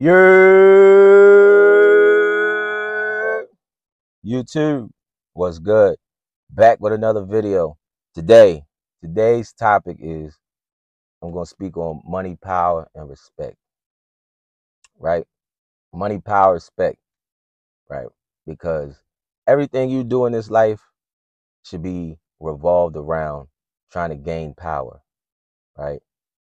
You're YouTube. What's good? Back with another video. Today's topic is I'm going to speak on money, power, and respect. Right? Money, power, respect. Right? Because everything you do in this life should be revolved around trying to gain power. Right?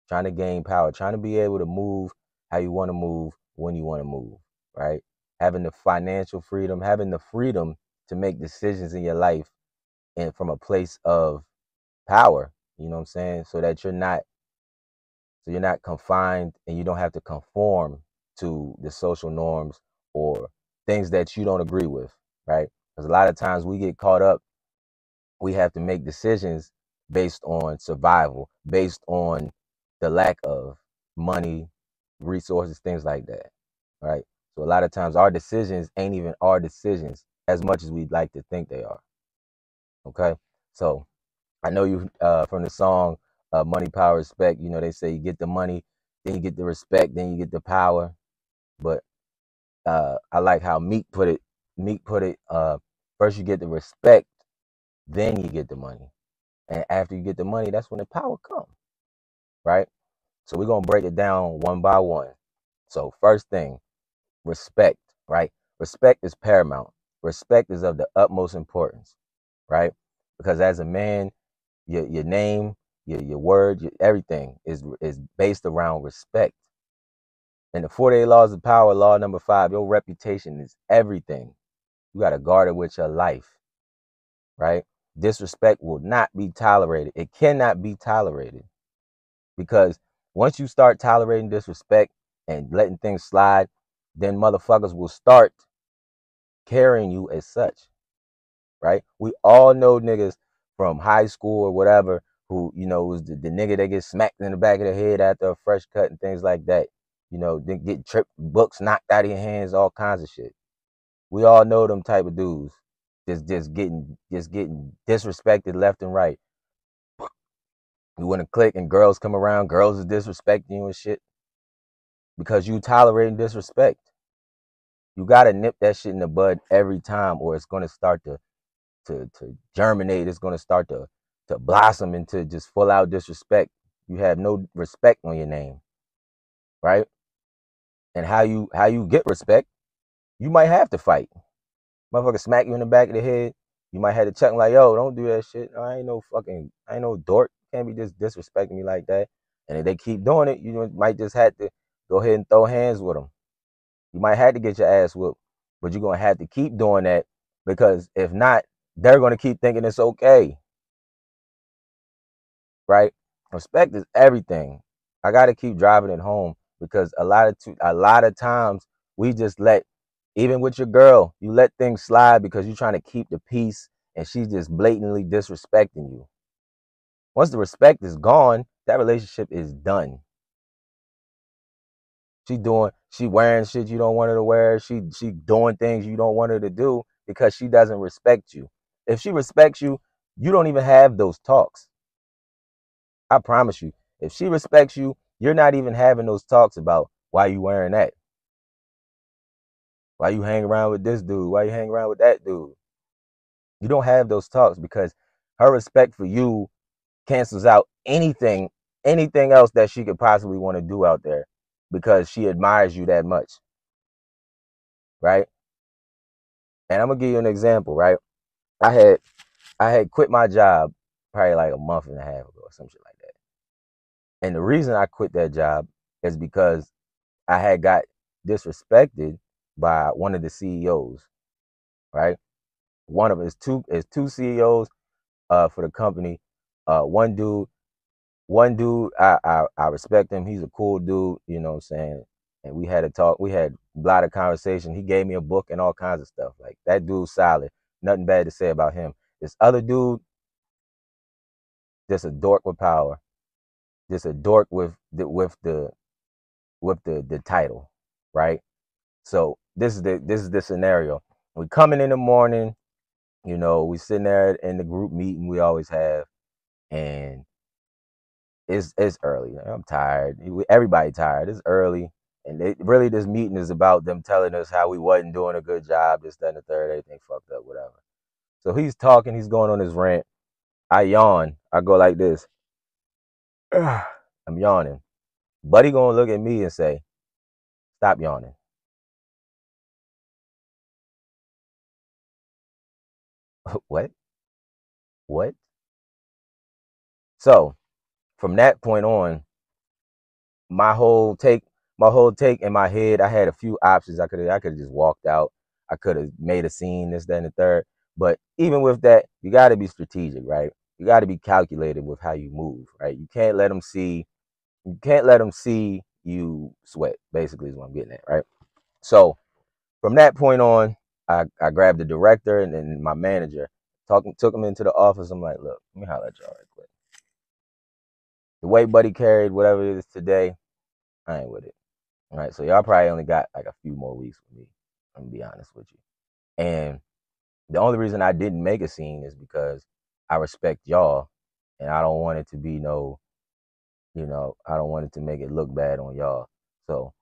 Trying to gain power, trying to be able to move how you want to move when you want to move, right? Having the financial freedom, having the freedom to make decisions in your life and from a place of power, you know what I'm saying? So you're not confined and you don't have to conform to the social norms or things that you don't agree with, right? Because a lot of times we get caught up, we have to make decisions based on survival, based on the lack of money, resources, things like that, right? So a lot of times our decisions ain't even our decisions as much as we'd like to think they are. Okay, so I know you from the song "Money, Power, Respect." You know they say you get the money, then you get the respect, then you get the power. But I like how Meek put it. Meek put it. First you get the respect, then you get the money, and after you get the money, that's when the power comes, right? So we're gonna break it down one by one. So first thing, respect, right? Respect is paramount. Respect is of the utmost importance, right? Because as a man, your name, your word, everything is based around respect. And the 48 laws of power, law number 5, your reputation is everything. You got to guard it with your life, right? Disrespect will not be tolerated. It cannot be tolerated because once you start tolerating disrespect and letting things slide, then motherfuckers will start carrying you as such, right? We all know niggas from high school or whatever who, was the nigga that gets smacked in the back of the head after a fresh cut and things like that. They get tripped, books knocked out of your hands, all kinds of shit. We all know them type of dudes. Just getting disrespected left and right. You want to click and girls come around, girls is disrespecting you and shit because you tolerating disrespect. You gotta nip that shit in the bud every time, or it's gonna start to germinate. It's gonna start to blossom into just full out disrespect. You have no respect on your name, right? And how you get respect, you might have to fight. Motherfucker smack you in the back of the head. You might have to check like, yo, don't do that shit. I ain't no dork. Can't be just disrespecting me like that. And if they keep doing it, you might just have to go ahead and throw hands with them. You might have to get your ass whooped, but you're gonna have to keep doing that because if not, they're gonna keep thinking it's okay, right? Respect is everything. I gotta keep driving it home because a lot of times we just let, even with your girl, you let things slide because you're trying to keep the peace and she's just blatantly disrespecting you. Once the respect is gone, that relationship is done. She wearing shit you don't want her to wear. She doing things you don't want her to do because she doesn't respect you. If she respects you, you don't even have those talks. I promise you. If she respects you, you're not even having those talks about why you wearing that. Why you hang around with this dude? Why you hang around with that dude? You don't have those talks because her respect for you cancels out anything else that she could possibly want to do out there because she admires you that much, right? And I'm gonna give you an example, right? I had I had quit my job probably like a month and a half ago or some shit like that. And the reason I quit that job is because I had got disrespected by one of the CEOs, right? One of his two CEOs for the company. One dude, I respect him. He's a cool dude, you know what I'm saying? And we had a talk, we had a lot of conversation. He gave me a book and all kinds of stuff. Like that dude's solid. Nothing bad to say about him. This other dude, just a dork with power. Just a dork with the title, right? So this is the scenario. We coming in the morning, we sitting there in the group meeting we always have, and it's early. I'm tired. Everybody tired. It's early, And this meeting is about them telling us how we wasn't doing a good job, this, that, and the third, everything fucked up, whatever. So he's talking, he's going on his rant. I yawn. I go like this. I'm yawning. Buddy gonna look at me and say, stop yawning. What? What? So from that point on, my whole take in my head, I had a few options. I could have just walked out. I could have made a scene, this, that, and the third. But even with that, you got to be strategic, right? You got to be calculated with how you move, right? You can't let them see. You can't let them see you sweat. Basically, is what I'm getting at, right? So from that point on, I grabbed the director and then my manager, took him into the office. I'm like, look, let me holler at y'all right quick. The way Buddy carried whatever it is today, I ain't with it. All right, so y'all probably only got like a few more weeks with me. I'm gonna be honest with you. And the only reason I didn't make a scene is because I respect y'all, and I don't want it to be no, I don't want it to make it look bad on y'all. So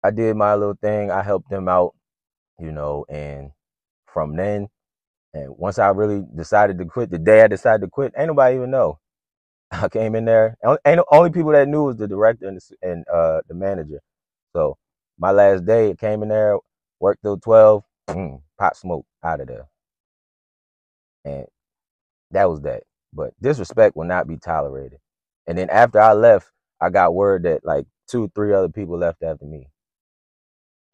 I did my little thing. I helped them out, and from then, and once I really decided to quit, the day I decided to quit, ain't nobody even know. I came in there. Ain't only people that knew was the director and the manager. So my last day, it came in there, worked till 12, pop smoke out of there, and that was that. But disrespect will not be tolerated. And then after I left, I got word that like 2, 3 other people left after me,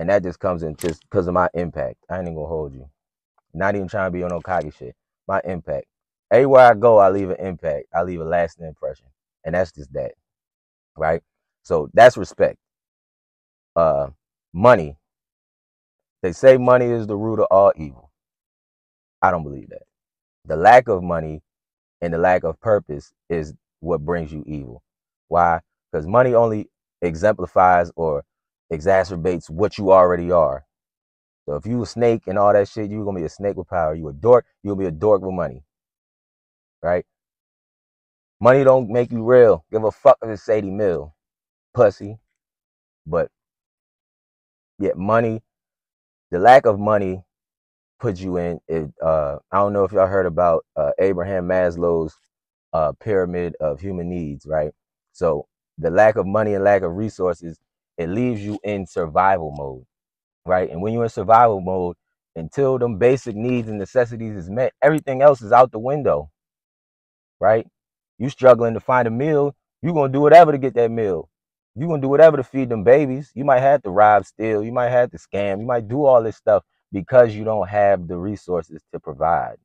and that just comes in just because of my impact. I ain't even gonna hold you. Not even trying to be on no cocky shit. My impact. Everywhere I go, I leave an impact. I leave a lasting impression, and that's just that, right? So that's respect. Uh, money. They say money is the root of all evil. I don't believe that. The lack of money and the lack of purpose is what brings you evil. Why? Because money only exemplifies or exacerbates what you already are. So if you a snake and all that shit, you're gonna be a snake with power. You a dork, you'll be a dork with money. Right? Money don't make you real. Give a fuck if it's Sadie Mill. Pussy. But yeah, money, the lack of money puts you in it. I don't know if y'all heard about Abraham Maslow's pyramid of human needs, right? So the lack of money and lack of resources, it leaves you in survival mode, right? And when you're in survival mode, until them basic needs and necessities is met, everything else is out the window, right? You struggling to find a meal, you're gonna do whatever to get that meal. You're gonna do whatever to feed them babies. You might have to rob, steal, you might have to scam, you might do all this stuff because you don't have the resources to provide.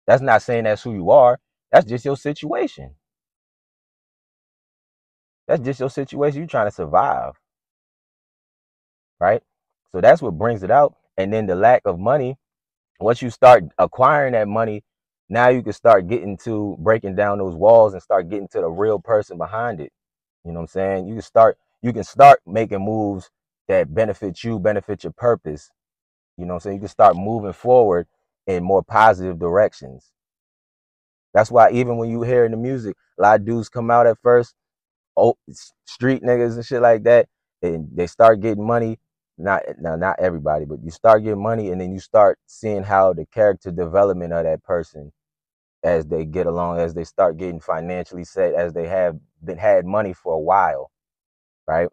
That's not saying that's who you are. That's just your situation. That's just your situation. You're trying to survive, right? So that's what brings it out. And then the lack of money, once you start acquiring that money, now you can start getting to breaking down those walls and start getting to the real person behind it. You know what I'm saying? You can start making moves that benefit you, benefit your purpose. You know what I'm saying? You can start moving forward in more positive directions. That's why even when you hear in the music, a lot of dudes come out at first, street niggas and shit like that, and they start getting money. Not everybody, but you start getting money, and then you start seeing how the character development of that person as they get along, as they start getting financially set, as they have been had money for a while, right?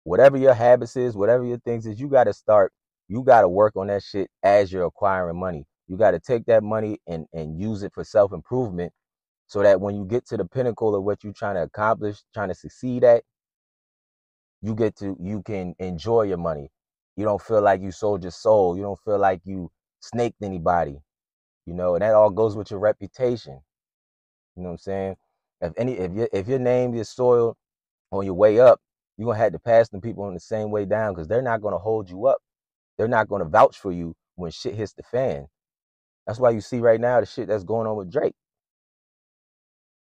Whatever your habits is, whatever your things is, you got to work on that shit as you're acquiring money. You got to take that money and use it for self-improvement so that when you get to the pinnacle of what you're trying to accomplish, trying to succeed at, you can enjoy your money. You don't feel like you sold your soul. You don't feel like you snaked anybody, and that all goes with your reputation. You know what I'm saying? If your name is soiled on your way up, you're gonna have to pass them people on the same way down because they're not gonna hold you up. They're not gonna vouch for you when shit hits the fan. That's why you see right now the shit that's going on with Drake.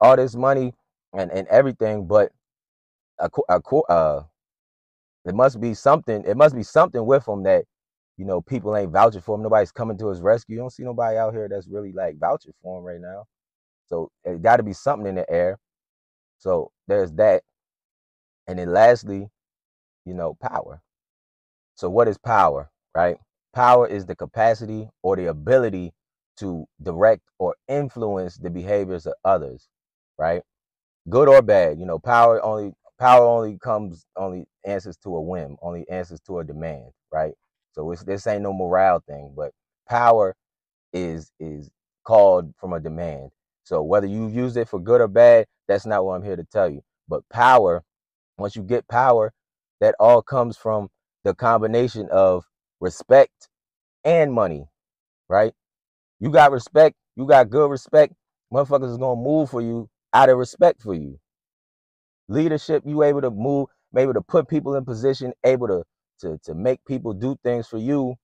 All this money and everything, but it must be something. It must be something with him that people ain't vouching for him. Nobody's coming to his rescue. You don't see nobody out here that's really like vouching for him right now. So it got to be something in the air. So there's that. And then lastly, power. So what is power, right? Power is the capacity or the ability to direct or influence the behaviors of others, right? Good or bad, power only answers to a whim, only answers to a demand, right? So this ain't no morale thing, but power is called from a demand. So whether you use it for good or bad, that's not what I'm here to tell you. But power, once you get power, that all comes from the combination of respect and money, right? You got respect, you got good respect, motherfuckers is gonna move for you out of respect for you. Leadership, you able to move, able to put people in position, able to make people do things for you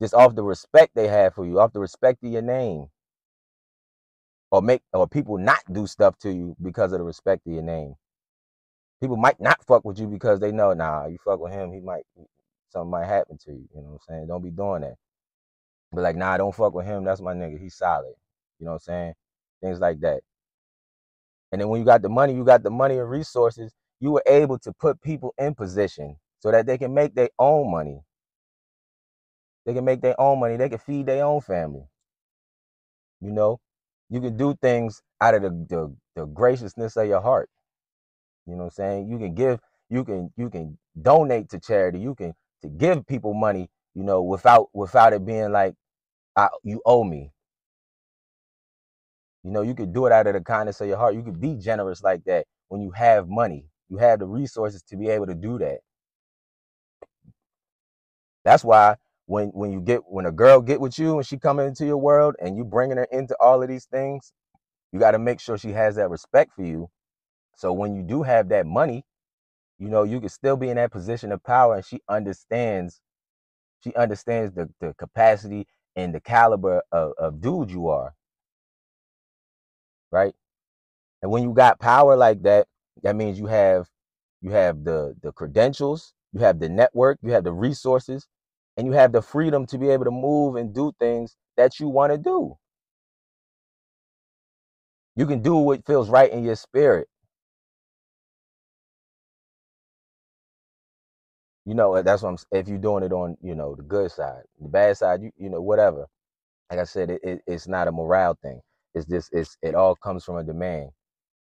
just off the respect they have for you, off the respect of your name. Or people not do stuff to you because of the respect of your name. People might not fuck with you because they know, nah, you fuck with him, something might happen to you. You know what I'm saying? Don't be doing that. But like, nah, don't fuck with him. That's my nigga. He's solid. You know what I'm saying? Things like that. And then when you got the money and resources, you were able to put people in position so that they can make their own money. They can make their own money. They can feed their own family. You can do things out of the graciousness of your heart. You know what I'm saying? You can give, you can donate to charity. You can to give people money, without it being like, you owe me. You could do it out of the kindness of your heart. You could be generous like that when you have money. You have the resources to be able to do that. That's why when a girl get with you and she coming into your world and you bringing her into all of these things, you got to make sure she has that respect for you. So when you do have that money, you can still be in that position of power, and she understands the capacity and the caliber of dude you are, right? And when you got power like that, that means you have the credentials, you have the network, you have the resources, and you have the freedom to be able to move and do things that you want to do. You can do what feels right in your spirit. That's what if you're doing it on, the good side. The bad side, whatever. Like I said, it's not a morale thing. It all comes from a demand.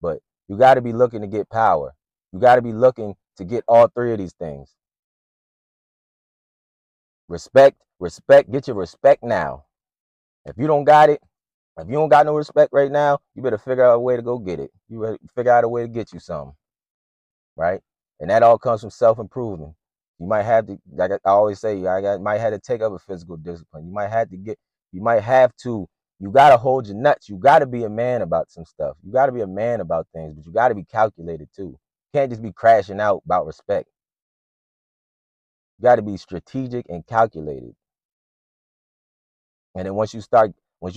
But you got to be looking to get power. You got to be looking to get all three of these things. Respect, get your respect now. If you don't got it, if you don't got no respect right now, you better figure out a way to go get it. You better figure out a way to get you some, right? And that all comes from self-improvement. You might have to, like I always say, might have to take up a physical discipline. You might have to, you got to hold your nuts. You got to be a man about some stuff. You got to be a man about things, but you got to be calculated too. You can't just be crashing out about respect. You got to be strategic and calculated. And then once you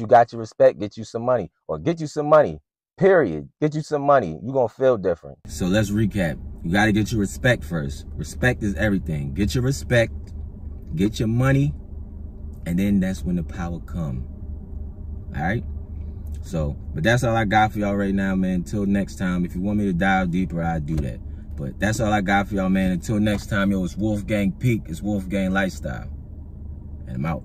got your respect, get you some money. Period. Get you some money. You're going to feel different. So let's recap. You got to get your respect first. Respect is everything. Get your respect, get your money, and then that's when the power come. All right? So, but that's all I got for y'all right now, man. Until next time. If you want me to dive deeper, I'll do that. But that's all I got for y'all, man. Until next time, it's WolfgangPeak. It's Wolfgang Lifestyle. And I'm out.